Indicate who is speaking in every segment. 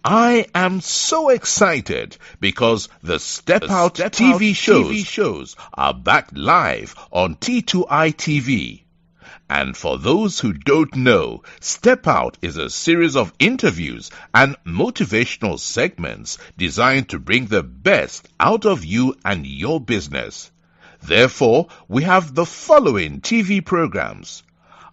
Speaker 1: I am so excited because the Step Out TV shows are back live on T2I TV. And for those who don't know, Step Out is a series of interviews and motivational segments designed to bring the best out of you and your business. Therefore, we have the following TV programs.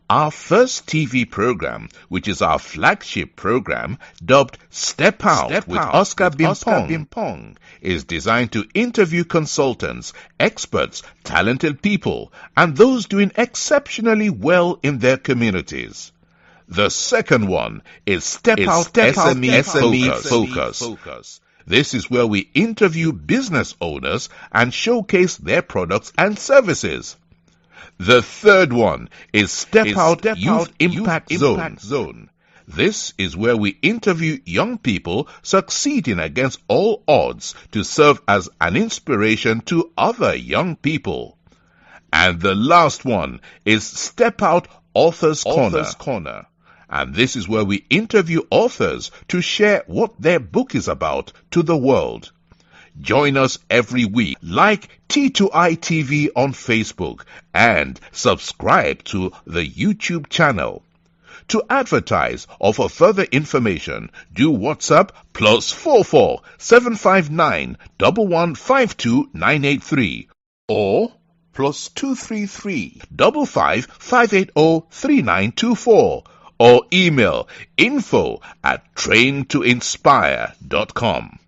Speaker 1: Our first TV program, which is our flagship program, dubbed Step Out with Oscar Bimpong, is designed to interview consultants, experts, talented people, and those doing exceptionally well in their communities. The second one is Step Out SME Focus. This is where we interview business owners and showcase their products and services. The third one is Step Out Youth Impact Zone. This is where we interview young people succeeding against all odds to serve as an inspiration to other young people. And the last one is Step Out Authors Corner. And this is where we interview authors to share what their book is about to the world. Join us every week. Like T2I TV on Facebook and subscribe to the YouTube channel. To advertise or for further information, do WhatsApp +44 759 1152 983 or +233 55 580 3924 or email info@traintoinspire.com.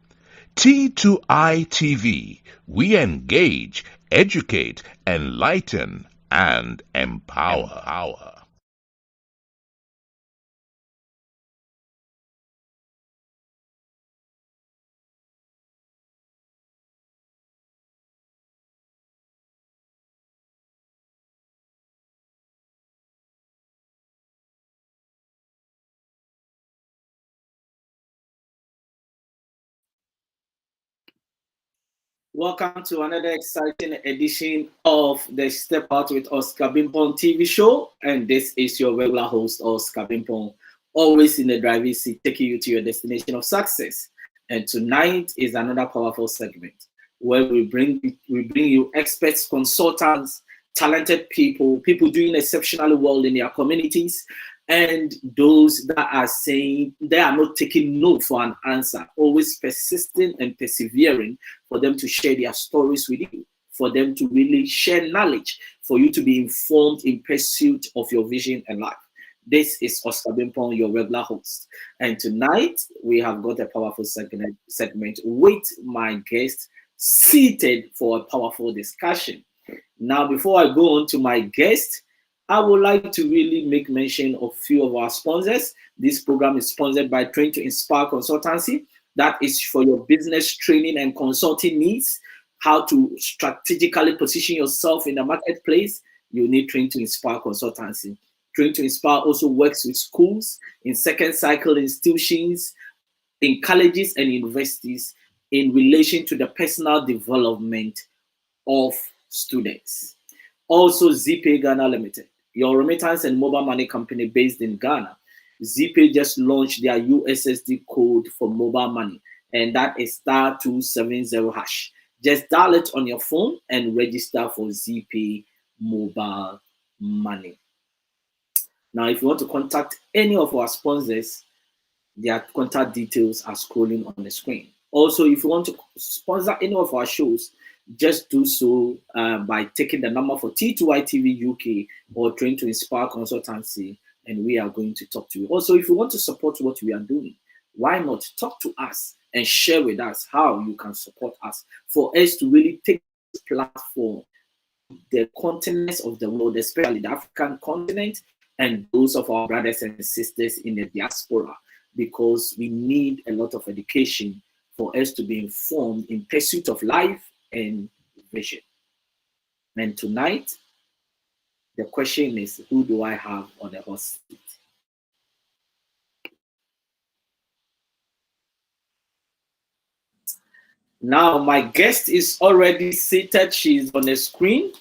Speaker 1: T2I TV, we engage, educate, enlighten, and empower.
Speaker 2: Welcome to another exciting edition of the Step Out with Oscar Bimpong TV show. And this is your regular host, Oscar Bimpong, always in the driving seat, taking you to your destination of success. And tonight is another powerful segment where we bring you experts, consultants, talented people doing exceptionally well in their communities, and those that are saying they are not taking no for an answer, always persisting and persevering for them to share their stories with you, for them to really share knowledge, for you to be informed in pursuit of your vision and life. This is Oscar Bimpong, your regular host. And tonight we have got a powerful segment with my guest seated for a powerful discussion. Now, before I go on to my guest, I would like to really make mention of a few of our sponsors. This program is sponsored by Train to Inspire Consultancy. That is for your business training and consulting needs. How to strategically position yourself in the marketplace, you need Train to Inspire Consultancy. Train to Inspire also works with schools, in second cycle institutions, in colleges and universities in relation to the personal development of students. Also, ZPay Ghana Limited, your remittance and mobile money company based in Ghana. ZPay just launched their USSD code for mobile money, and that is *270#. Just dial it on your phone and register for ZPay mobile money. Now, if you want to contact any of our sponsors, their contact details are scrolling on the screen. Also, if you want to sponsor any of our shows, just do so by taking the number for T2I TV UK or Train to Inspire Consultancy, and we are going to talk to you. Also, if you want to support what we are doing, why not talk to us and share with us how you can support us for us to really take this platform, the continents of the world, especially the African continent, and those of our brothers and sisters in the diaspora, because we need a lot of education for us to be informed in pursuit of life and vision. And tonight, the question is, who do I have on the hot seat? Now, my guest is already seated. She's on the screen.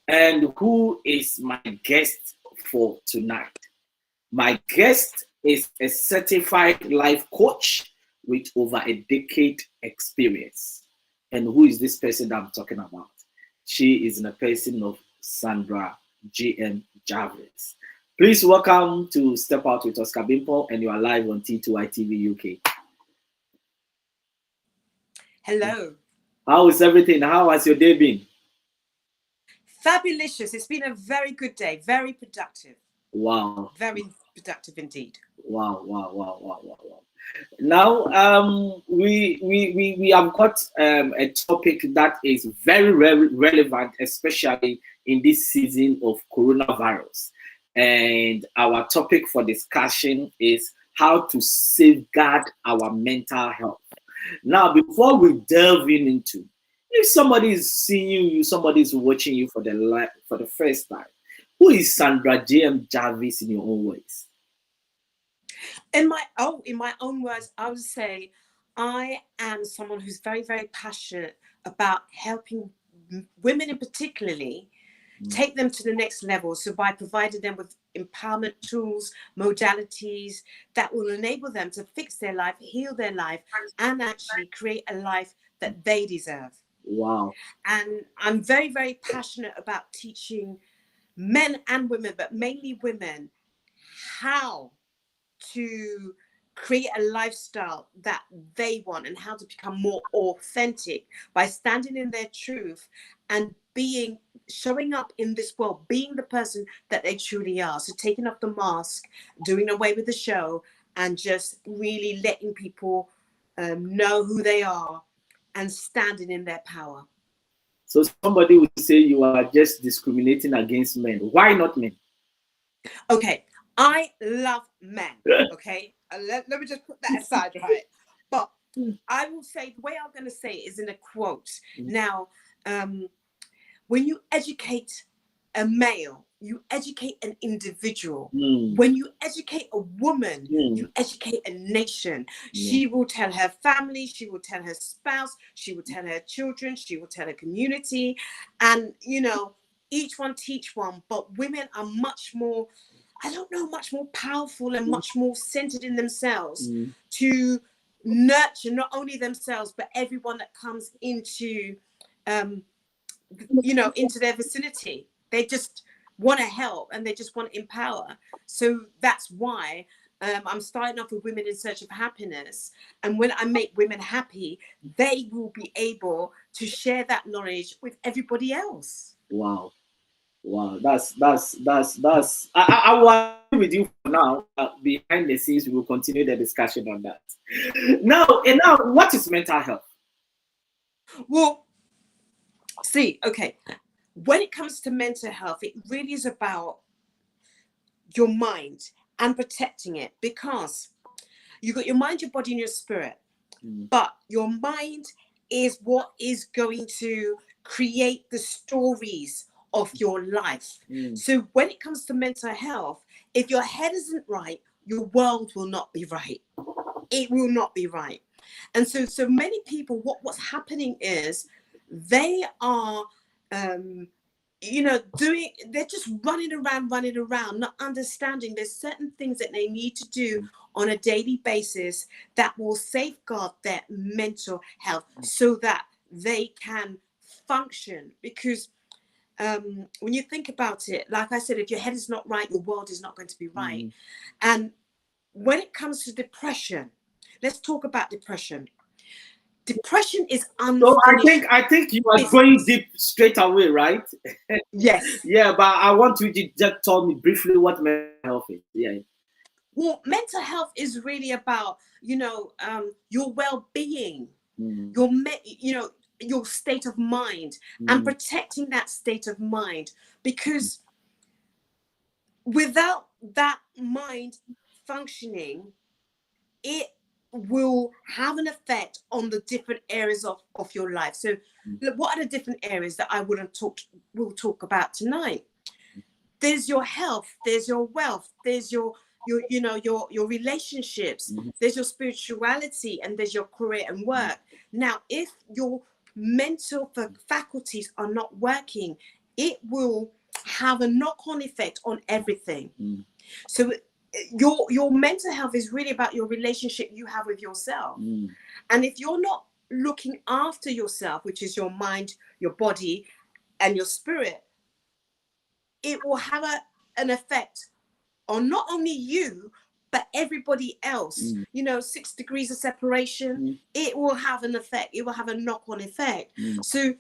Speaker 2: And who is my guest for tonight? My guest is a certified life coach with over a decade experience. And who is this person that I'm talking about? She is in the person of Sandra G.M. Jarvis. Please welcome to Step Out with Oscar Bimpo, and you are live on T2I TV UK.
Speaker 3: Hello.
Speaker 2: How is everything? How has your day been?
Speaker 3: Fabulous. It's been a very good day. Very productive.
Speaker 2: Wow.
Speaker 3: Very productive indeed.
Speaker 2: Wow. Now, we have got a topic that is very relevant, especially in this season of coronavirus. And our topic for discussion is how to safeguard our mental health. Now, before we delve into, if somebody is seeing you, somebody is watching you for the first time, who is Sandra G.M. Jarvis in your own words?
Speaker 3: In my own words, I would say I am someone who's very, very passionate about helping women, in particularly, take them to the next level. So by providing them with empowerment tools, modalities that will enable them to fix their life, heal their life, and actually create a life that they deserve.
Speaker 2: Wow.
Speaker 3: And I'm very, very passionate about teaching men and women, but mainly women, how to create a lifestyle that they want and how to become more authentic by standing in their truth and showing up in this world, being the person that they truly are. So taking off the mask, doing away with the show, and just really letting people know who they are and standing in their power.
Speaker 2: So somebody would say you are just discriminating against men. Why not men?
Speaker 3: Okay, I love men. Okay, let me just put that aside, right? But I will say, the way I'm going to say it is in a quote. Now, when you educate a male, you educate an individual. When you educate a woman, you educate a nation. She will tell her family, she will tell her spouse, she will tell her children, she will tell her community. And, each one teach one. But women are much more, much more powerful and much more centered in themselves to nurture not only themselves, but everyone that comes into into their vicinity. They just want to help and they just want to empower. So that's why I'm starting off with Women in Search of Happiness. And when I make women happy, they will be able to share that knowledge with everybody else.
Speaker 2: Wow. That's I will agree with you for now. Behind the scenes, we will continue the discussion on that. Now, what is mental health?
Speaker 3: Well, see, okay, when it comes to mental health, it really is about your mind and protecting it, because you got your mind, your body, and your spirit. But your mind is what is going to create the stories of your life. So when it comes to mental health, if your head isn't right, your world will not be right. It will not be right. And so many people, what's happening is they are they're just running around, not understanding there's certain things that they need to do on a daily basis that will safeguard their mental health so that they can function. Because when you think about it, like I said, if your head is not right, your world is not going to be right. And when it comes to depression, let's talk about depression. Depression is unfinished.
Speaker 2: So I think you are going deep straight away, right?
Speaker 3: Yes.
Speaker 2: Yeah, but I want you to just tell me briefly what mental health is. Yeah.
Speaker 3: Well, mental health is really about, your well-being, your state of mind, and protecting that state of mind. Because without that mind functioning, it will have an effect on the different areas of your life. So what are the different areas that we'll talk about tonight? There's your health, there's your wealth, there's your relationships, there's your spirituality, and there's your career and work. Now, if your mental faculties are not working, it will have a knock-on effect on everything. So your mental health is really about your relationship you have with yourself. And if you're not looking after yourself, which is your mind, your body, and your spirit, it will have an effect on not only you, but everybody else. 6 degrees of separation, it will have an effect. It will have a knock-on effect. So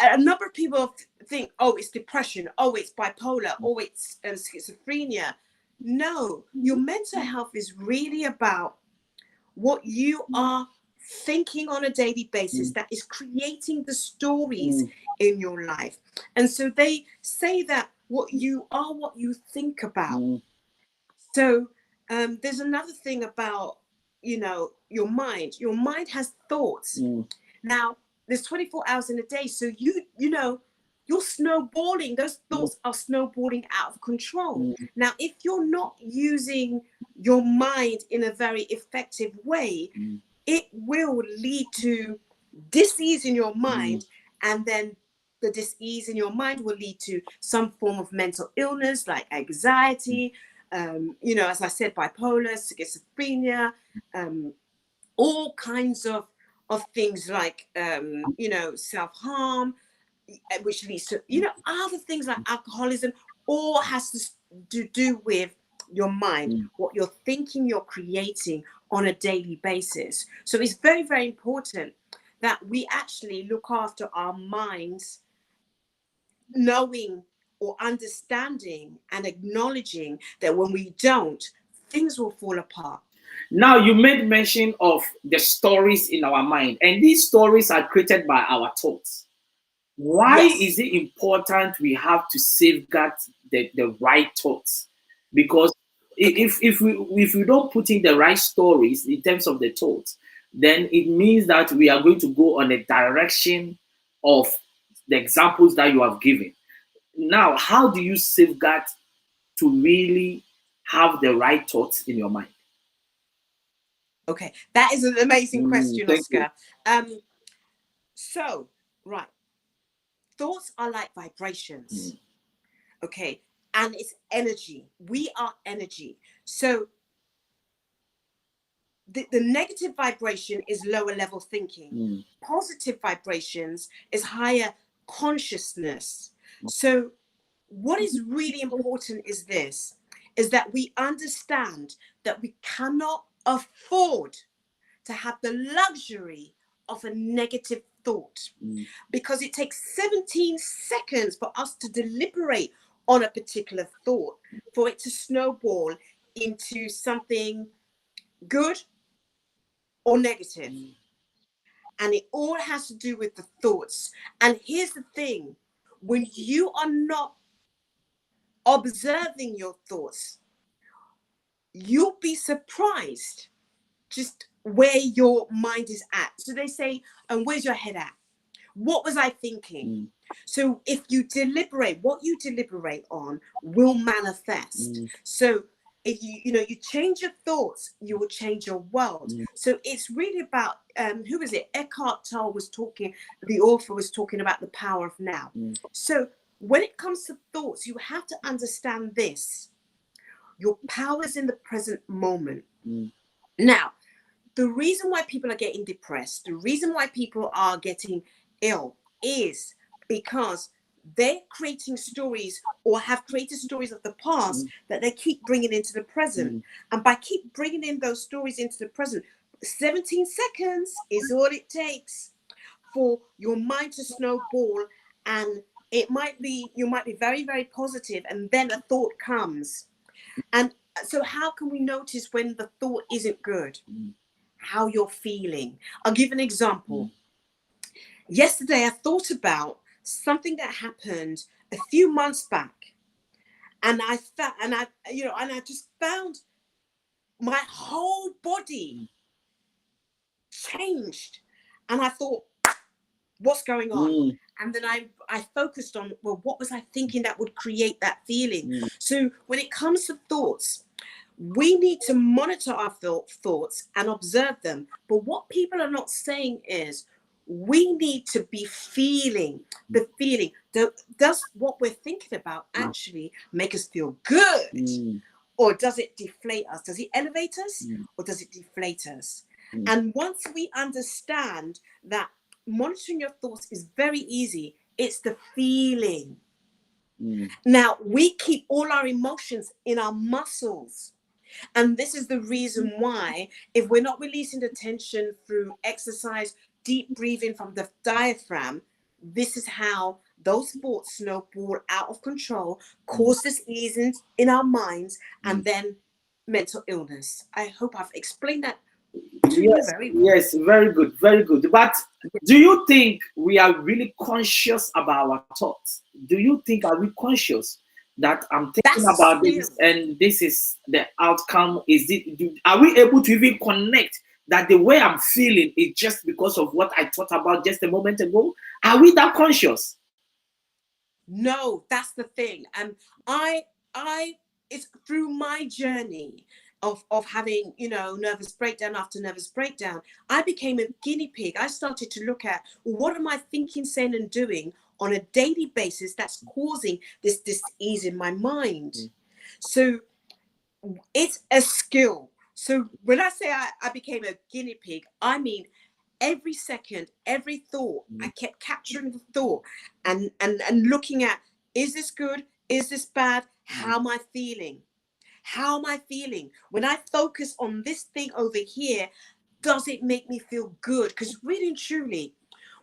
Speaker 3: a number of people think, oh, it's depression, oh, it's bipolar, oh, it's schizophrenia. No, your mental health is really about what you are thinking on a daily basis that is creating the stories in your life. And so they say that what you are, what you think about. So there's another thing about, your mind. Your mind has thoughts. Now, there's 24 hours in a day. So you're snowballing. Those thoughts are snowballing out of control. Now, if you're not using your mind in a very effective way, it will lead to dis-ease in your mind. And then the dis-ease in your mind will lead to some form of mental illness like anxiety, as I said, bipolar, schizophrenia, all kinds of things like, self-harm, which leads to, other things like alcoholism. All has to do with your mind, what you're thinking, you're creating on a daily basis. So it's very, very important that we actually look after our minds, knowing or understanding and acknowledging that when we don't, things will fall apart.
Speaker 2: Now, you made mention of the stories in our mind, and these stories are created by our thoughts. Why is it important we have to safeguard the right thoughts? Because if we don't put in the right stories in terms of the thoughts, then it means that we are going to go on a direction of the examples that you have given. Now, how do you safeguard to really have the right thoughts in your mind?
Speaker 3: Okay, that is an amazing question, Oscar. So, right. Thoughts are like vibrations. Okay, and it's energy. We are energy. So the negative vibration is lower level thinking. Positive vibrations is higher consciousness. So what is really important is that we understand that we cannot afford to have the luxury of a negative thought, because it takes 17 seconds for us to deliberate on a particular thought, for it to snowball into something good or negative. And it all has to do with the thoughts. And here's the thing, when you are not observing your thoughts, you'll be surprised just where your mind is at. So they say, and where's your head at? What was I thinking? So if you deliberate, what you deliberate on will manifest. So if you change your thoughts, you will change your world. So it's really about, who is it? Eckhart Tolle was talking, the author was talking about the power of now. So when it comes to thoughts, you have to understand this. Your power is in the present moment. Now, the reason why people are getting depressed, the reason why people are getting ill is because they're creating stories or have created stories of the past that they keep bringing into the present. And by keep bringing in those stories into the present, 17 seconds is all it takes for your mind to snowball. And you might be very, very positive, and then a thought comes. And so how can we notice when the thought isn't good? How you're feeling. I'll give an example. Yesterday, I thought about something that happened a few months back, and I just found my whole body changed, and I thought, what's going on? And then I focused on, well, what was I thinking that would create that feeling? So when it comes to thoughts, we need to monitor our thoughts and observe them. But what people are not saying is we need to be feeling the feeling. Does what we're thinking about actually make us feel good? or does it deflate us? Does it elevate us or does it deflate us? And once we understand that monitoring your thoughts is very easy, it's the feeling. Now, we keep all our emotions in our muscles. And this is the reason why, if we're not releasing the tension through exercise, deep breathing from the diaphragm, this is how those thoughts snowball out of control, cause disease in our minds, and then mental illness. I hope I've explained that to you very well.
Speaker 2: Yes, very good, very good. But do you think we are really conscious about our thoughts? Do you think, are we conscious that I'm thinking about this and this is the outcome? Are we able to even connect that the way I'm feeling is just because of what I thought about just a moment ago? Are we that conscious?
Speaker 3: No, that's the thing. And it's through my journey of having, nervous breakdown after nervous breakdown, I became a guinea pig. I started to look at, well, what am I thinking, saying, and doing on a daily basis that's causing this dis-ease in my mind? So it's a skill. So when I say I became a guinea pig, I mean every second, every thought, I kept capturing the thought and looking at, is this good? Is this bad? How am I feeling? How am I feeling? When I focus on this thing over here, does it make me feel good? Because really and truly,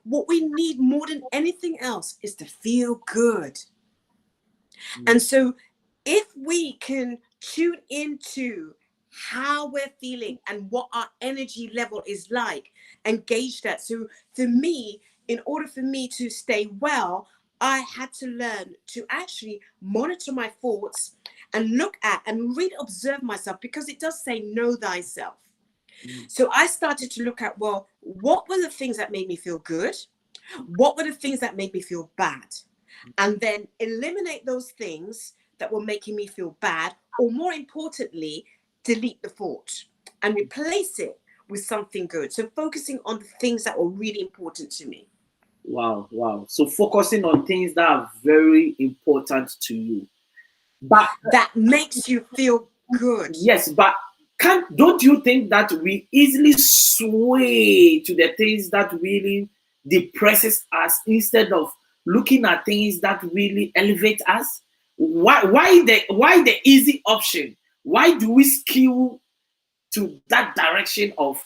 Speaker 3: what we need more than anything else is to feel good. And so if we can tune into how we're feeling and what our energy level is like, and gauge that. So for me, in order for me to stay well, I had to learn to actually monitor my thoughts and look at and really observe myself, because it does say know thyself. So I started to look at, well, what were the things that made me feel good? What were the things that made me feel bad? And then eliminate those things that were making me feel bad, or more importantly, delete the thought and replace it with something good. So focusing on the things that were really important to me.
Speaker 2: Wow. So focusing on things that are very important to you. But
Speaker 3: that makes you feel good.
Speaker 2: Yes, but don't you think that we easily sway to the things that really depresses us instead of looking at things that really elevate us? Why the easy option? Why do we skew to that direction of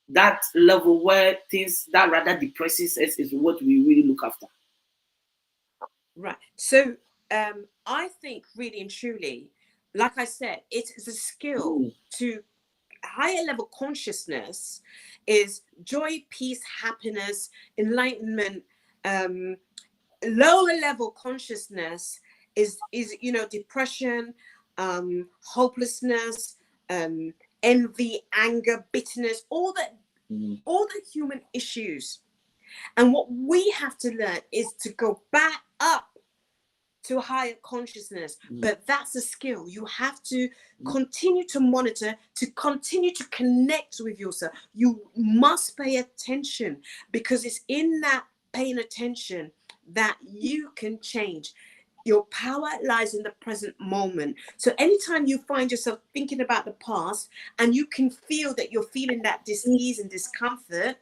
Speaker 2: that level where things that rather depresses us is what we really look after?
Speaker 3: Right. So I think really and truly, like I said, it is a skill to higher level consciousness is joy, peace, happiness, enlightenment. Lower level consciousness is depression, hopelessness, envy, anger, bitterness, all the human issues. And what we have to learn is to go back up to a higher consciousness. But that's a skill. You have to continue to monitor, to continue to connect with yourself. You must pay attention, because it's in that paying attention that you can change. Your power lies in the present moment. So anytime you find yourself thinking about the past and you can feel that you're feeling that dis-ease and discomfort,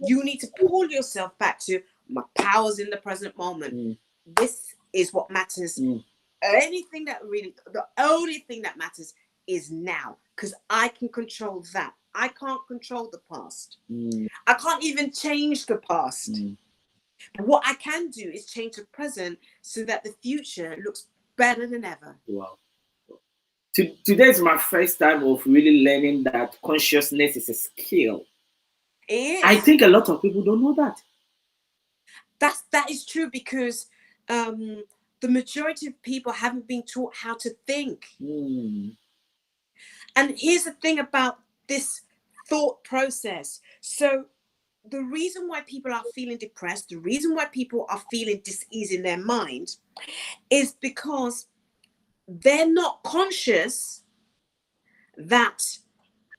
Speaker 3: you need to pull yourself back to my powers in the present moment. This is what matters. Anything that really, the only thing that matters is now, because I can control that. I can't control the past. I can't even change the past. What I can do is change the present so that the future looks better than ever.
Speaker 2: Wow. Today is my first time of really learning that consciousness is a skill.
Speaker 3: It is.
Speaker 2: I think a lot of people don't know that.
Speaker 3: That is true, because the majority of people haven't been taught how to think. And here's the thing about this thought process. So the reason why people are feeling depressed, the reason why people are feeling dis-ease in their mind, is because they're not conscious that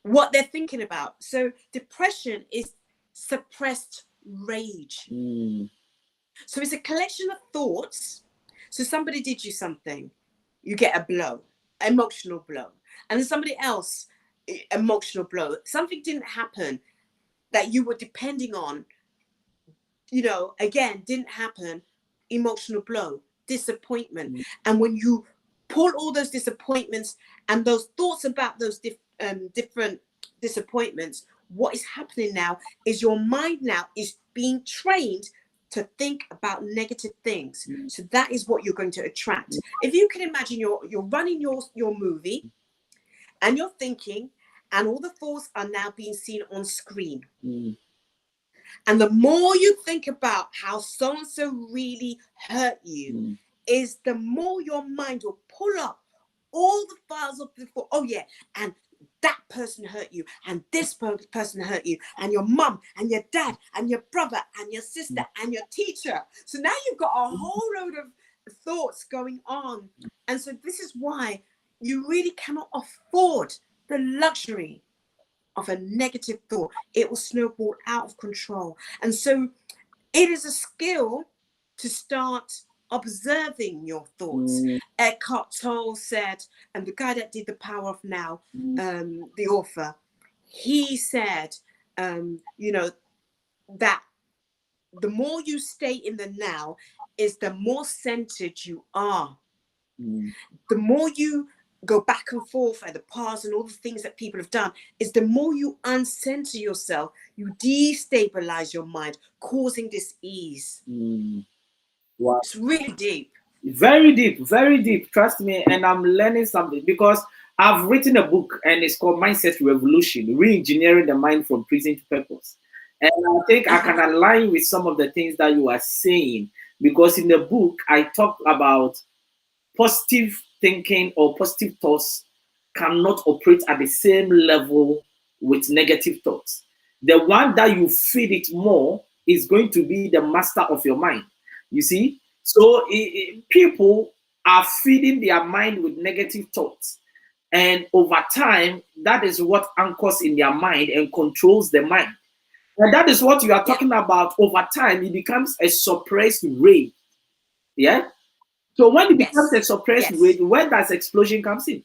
Speaker 3: what they're thinking about. So depression is suppressed rage. So it's a collection of thoughts. So somebody did you something, you get a blow. emotional blow. And then somebody else, emotional blow. Something didn't happen that you were depending on, again, didn't happen, emotional blow, disappointment. And when you pull all those disappointments and those thoughts about those different disappointments, what is happening now is your mind now is being trained to think about negative things. So that is what you're going to attract. If you can imagine you're running your movie and you're thinking, and all the thoughts are now being seen on screen. And the more you think about how so-and-so really hurt you, is the more your mind will pull up all the files of before. Oh yeah, and that person hurt you, and this person hurt you, and your mum, and your dad, and your brother, and your sister, and your teacher. So now you've got a whole load of thoughts going on. And so this is why you really cannot afford the luxury of a negative thought. It will snowball out of control. And so it is a skill to start observing your thoughts. Eckhart Tolle said, and the guy that did The Power of Now, the author, he said, that the more you stay in the now is the more centered you are. The more you go back and forth at the past and all the things that people have done, is the more you uncenter yourself, you destabilize your mind, causing dis-ease.
Speaker 2: Wow.
Speaker 3: It's really deep.
Speaker 2: Very deep, very deep. Trust me, and I'm learning something because I've written a book and it's called Mindset Revolution, Re-engineering the Mind from Prison to Purpose. And I think I can align with some of the things that you are saying, because in the book, I talk about positive thinking or positive thoughts cannot operate at the same level with negative thoughts. The one that you feed it more is going to be the master of your mind. You see? So people are feeding their mind with negative thoughts. And over time, that is what anchors in their mind and controls the mind. And that is what you are talking about. Over time, it becomes a suppressed rage. Yeah? So when it becomes a suppressed rage, where does explosion comes in?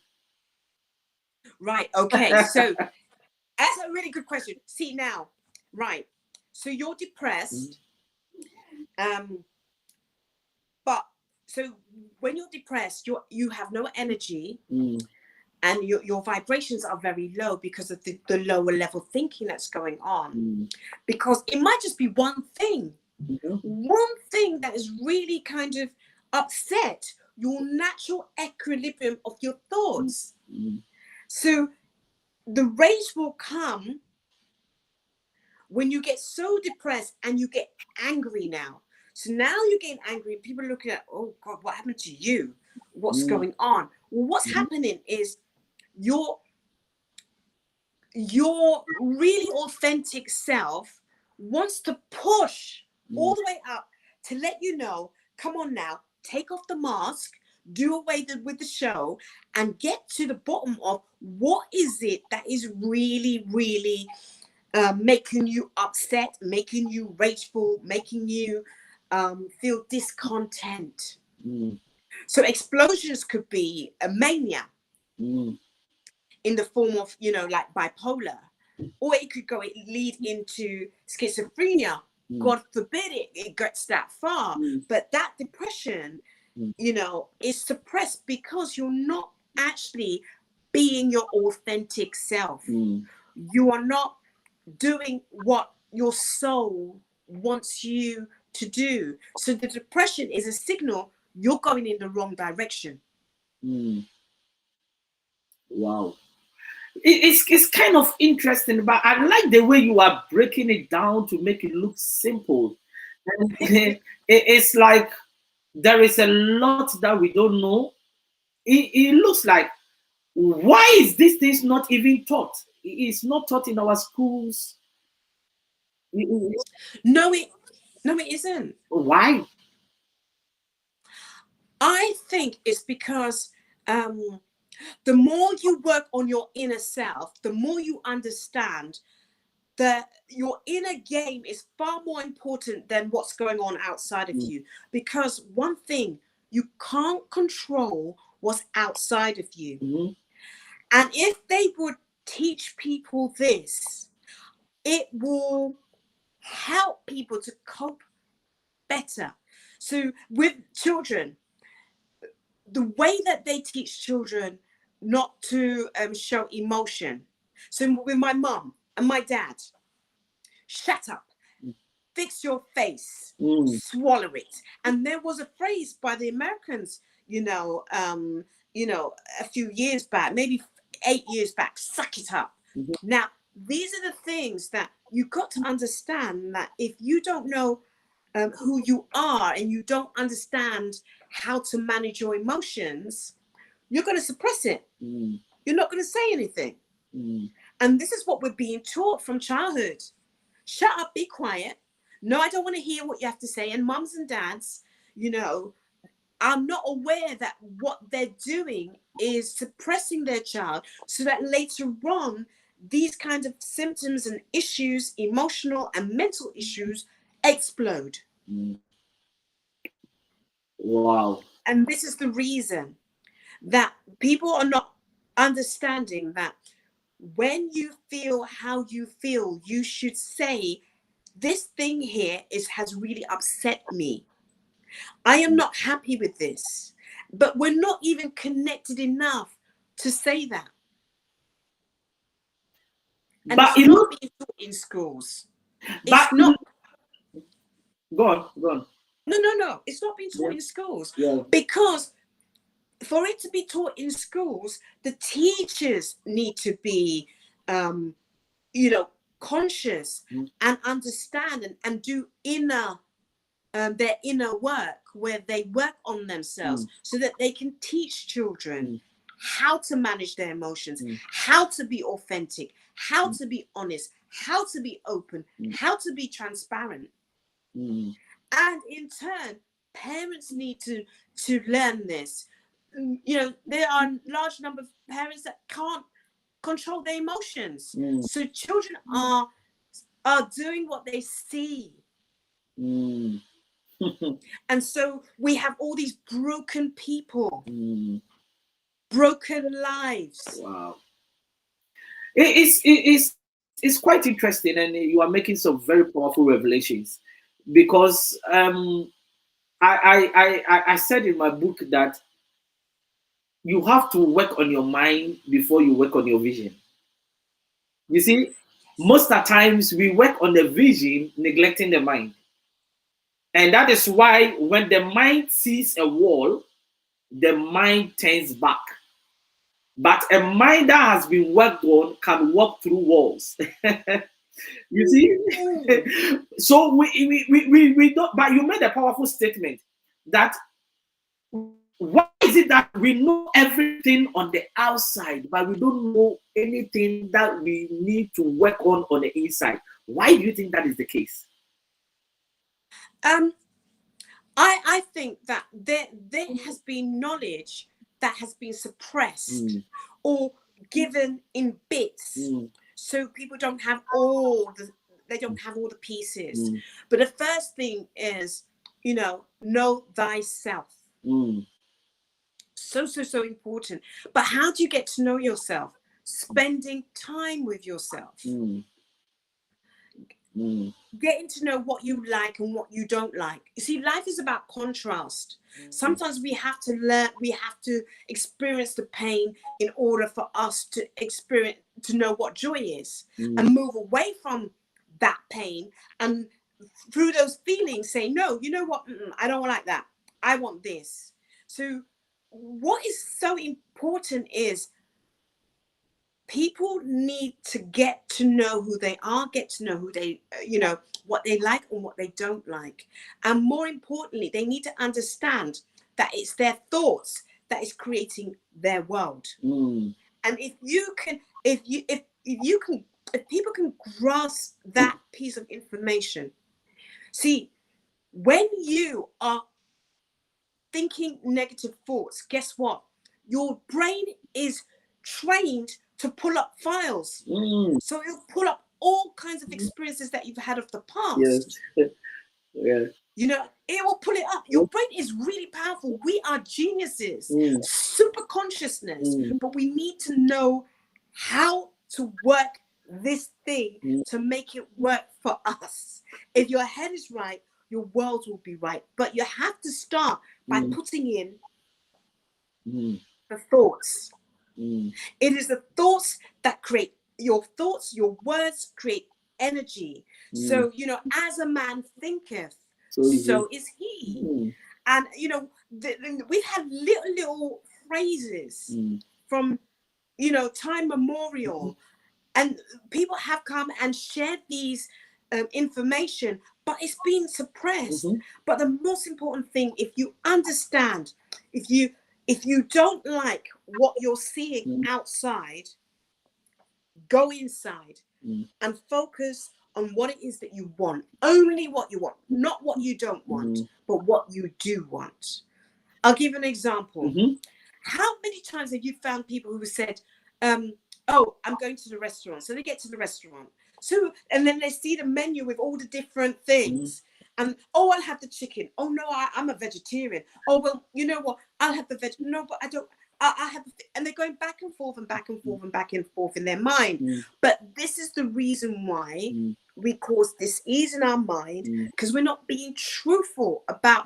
Speaker 3: Right. Okay. So that's a really good question. See now, right. So you're depressed. But so when you're depressed, you have no energy, and your vibrations are very low because of the lower level thinking that's going on. Because it might just be one thing that is really kind of upset your natural equilibrium of your thoughts. So the rage will come when you get so depressed and you get angry now. So now you're getting angry and people are looking at, oh God, what happened to you? What's going on? Well, what's happening is your really authentic self wants to push all the way up to let you know, come on now, take off the mask, do away with the show, and get to the bottom of what is it that is really, really making you upset, making you rageful, making you feel discontent. So explosions could be a mania in the form of, like bipolar, or it could lead into schizophrenia. God forbid it gets that far. But that depression, is suppressed because you're not actually being your authentic self. You are not doing what your soul wants you to do. So the depression is a signal you're going in the wrong direction.
Speaker 2: Wow. It's kind of interesting, but I like the way you are breaking it down to make it look simple. And it's like there is a lot that we don't know. It looks like, why is this thing not even taught? It's not taught in our schools.
Speaker 3: No, it isn't.
Speaker 2: Why?
Speaker 3: I think it's because the more you work on your inner self, the more you understand that your inner game is far more important than what's going on outside of you. Because one thing, you can't control what's outside of you.
Speaker 2: Mm-hmm.
Speaker 3: And if they would teach people this, it will help people to cope better. So with children, the way that they teach children not to show emotion. So with my mom and my dad, shut up, fix your face, swallow it. And there was a phrase by the Americans, a few years back, maybe 8 years back, suck it up.
Speaker 2: Mm-hmm.
Speaker 3: Now, these are the things that you've got to understand, that if you don't know who you are and you don't understand how to manage your emotions, you're going to suppress it. You're not going to say anything. And this is what we're being taught from childhood. Shut up, be quiet. No, I don't want to hear what you have to say. And mums and dads, are not aware that what they're doing is suppressing their child, so that later on, these kinds of symptoms and issues, emotional and mental issues, explode.
Speaker 2: Wow.
Speaker 3: And this is the reason that people are not understanding that when you feel how you feel, you should say, this thing here has really upset me. I am not happy with this. But we're not even connected enough to say that. And
Speaker 2: But
Speaker 3: it's not being taught in schools. It's not.
Speaker 2: Go on.
Speaker 3: No. It's not being taught in schools.
Speaker 2: Yeah.
Speaker 3: Because for it to be taught in schools, the teachers need to be, conscious and understand and do their inner work, where they work on themselves so that they can teach children how to manage their emotions, how to be authentic, how to be honest, how to be open, how to be transparent. And in turn, parents need to learn this. There are a large number of parents that can't control their emotions. So children are doing what they see. And so we have all these broken people, broken lives.
Speaker 2: Wow. It's quite interesting, and you are making some very powerful revelations, because I said in my book that you have to work on your mind before you work on your vision. You see, most of the times we work on the vision, neglecting the mind. And that is why when the mind sees a wall, the mind turns back. But a mind that has been worked on can walk through walls. You see? So we don't, but you made a powerful statement that why is it that we know everything on the outside, but we don't know anything that we need to work on the inside? Why do you think that is the case?
Speaker 3: I think that there has been knowledge that has been suppressed or given in bits, so people don't have all the pieces. But the first thing is, know thyself. So important. But how do you get to know yourself? Spending time with yourself. Getting to know what you like and what you don't like. You see, life is about contrast. Sometimes we have to learn, we have to experience the pain in order for us to know what joy is, and move away from that pain, and through those feelings say, no, you know what, I don't like that, I want this. So what is so important is people need to get to know who they are, get to know who they, what they like and what they don't like. And more importantly, they need to understand that it's their thoughts that is creating their world. And if people can grasp that piece of information, see, when you are thinking negative thoughts, guess what? Your brain is trained to pull up files. So it'll pull up all kinds of experiences that you've had of the past.
Speaker 2: Yes.
Speaker 3: You know, it will pull it up. Your brain is really powerful. We are geniuses,
Speaker 2: Mm.
Speaker 3: super consciousness, but we need to know how to work this thing to make it work for us. If your head is right, your world will be right. But you have to start by putting in the thoughts. It is the thoughts that create your thoughts, your words create energy. So, you know, as a man thinketh, so is he. And, you know, we've had little phrases from, you know, time memorial. And people have come and shared these information, but it's been suppressed. But the most important thing, if you understand, if you don't like what you're seeing outside, go inside and focus on what it is that you want. Only what you want, not what you don't want, but what you do want. I'll give an example. How many times have you found people who said, oh, I'm going to the restaurant. So they get to the restaurant. So, and then they see the menu with all the different things. And, oh, I'll have the chicken. Oh, no, I'm a vegetarian. Oh, well, you know what? I'll have the veg. No, but I don't. I have, and they're going back and forth and back and forth and back and forth in their mind. But this is the reason why we cause dis-ease in our mind, because we're not being truthful about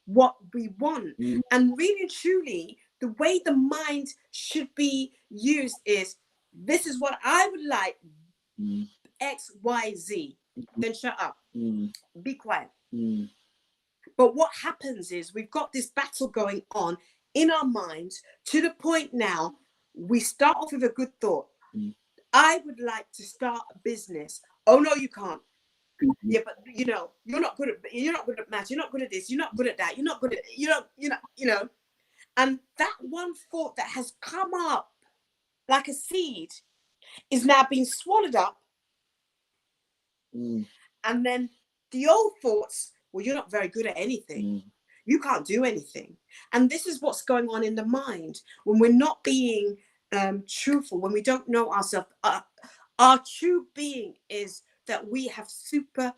Speaker 3: what we want. And really and truly, the way the mind should be used is, this is what I would like, X, Y, Z. Then shut up. Be quiet. But what happens is we've got this battle going on in our minds to the point now we start off with a good thought. I would like to start a business. Oh, no, you can't. Yeah, but you know, you're not good at maths. You're not good at this. You're not good at that. You're not good at, you know. And that one thought that has come up like a seed is now being swallowed up. And then the old thoughts, well, you're not very good at anything. You can't do anything. And this is what's going on in the mind when we're not being truthful, when we don't know ourselves. Our true being is that we have super